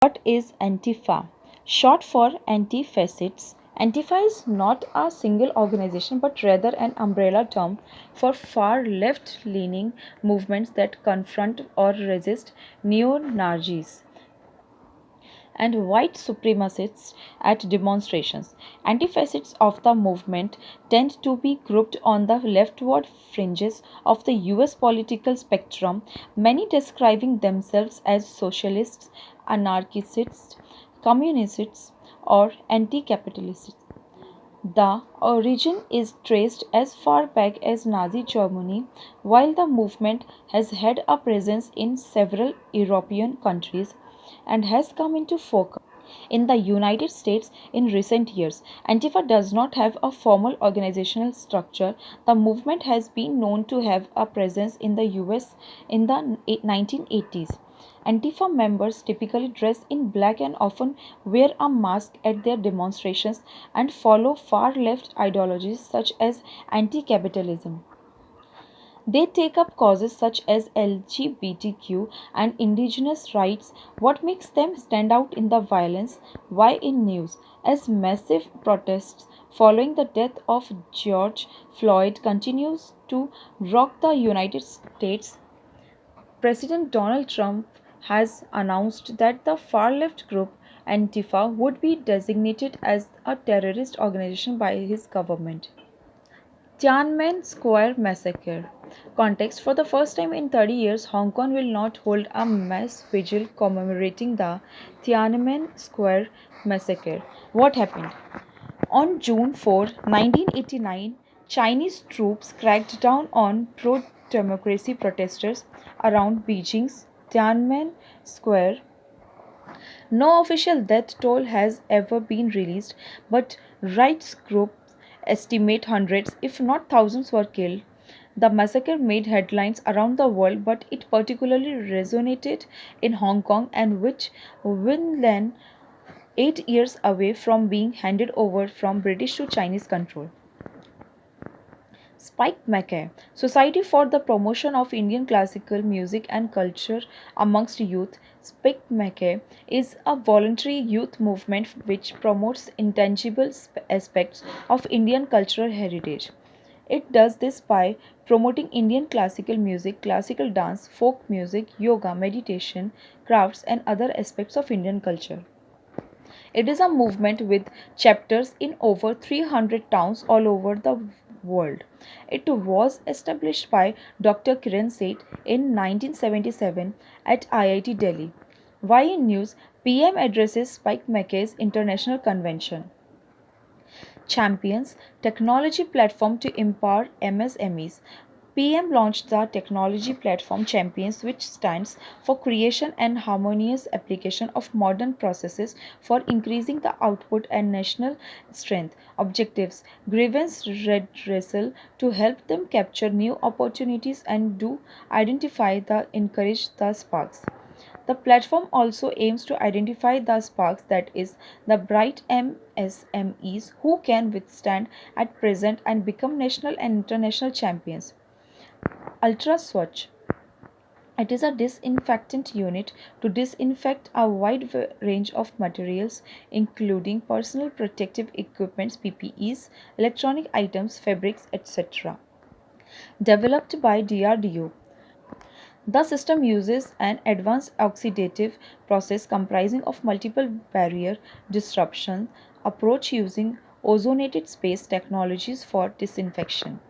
What is Antifa? Short for anti-fascists. Antifa is not a single organization but rather an umbrella term for far left-leaning movements that confront or resist neo-Nazis and white supremacists at demonstrations. Anti-fascists of the movement tend to be grouped on the leftward fringes of the US political spectrum, many describing themselves as socialists, anarchists, communists, or anti-capitalists. The origin is traced as far back as Nazi Germany, while the movement has had a presence in several European countries and has come into focus in the United States in recent years. Antifa does not have a formal organizational structure. The movement has been known to have a presence in the US in the 1980s. Antifa members typically dress in black and often wear a mask at their demonstrations and follow far left ideologies such as anti capitalism. They take up causes such as LGBTQ and indigenous rights. What makes them stand out in the violence? Why in news? As massive protests following the death of George Floyd continues to rock the United States, President Donald Trump has announced that the far left group Antifa would be designated as a terrorist organization by his government. Tiananmen Square Massacre. Context: for the first time in 30 years, Hong Kong will not hold a mass vigil commemorating the Tiananmen Square Massacre. What happened? On June 4, 1989, Chinese troops cracked down on pro democracy protesters around Beijing's Tiananmen Square. No official death toll has ever been released, but rights groups estimate hundreds, if not thousands, were killed. The massacre made headlines around the world, but it particularly resonated in Hong Kong, and which will then 8 years away from being handed over from British to Chinese control. Spike Mackay, Society for the Promotion of Indian Classical Music and Culture amongst Youth. Spike Mackay is a voluntary youth movement which promotes intangible aspects of Indian cultural heritage. It does this by promoting Indian classical music, classical dance, folk music, yoga, meditation, crafts, and other aspects of Indian culture. It is a movement with chapters in over 300 towns all over the world. It was established by Dr. Kiran Seth in 1977 at IIT Delhi. Why in News, PM addresses Spike Mackay's International Convention. Champions Technology Platform to Empower MSMEs. PM launched the technology platform Champions, which stands for Creation and Harmonious Application of Modern Processes for Increasing the Output and National Strength. Objectives: grievance redressal to help them capture new opportunities and do identify the encourage the sparks. The platform also aims to identify the sparks, that is, the bright MSMEs who can withstand at present and become national and international champions. Ultra Swatch. It is a disinfectant unit to disinfect a wide range of materials, including personal protective equipment (PPEs), electronic items, fabrics, etc. Developed by DRDO. The system uses an advanced oxidative process comprising of multiple barrier disruption approach using ozonated space technologies for disinfection.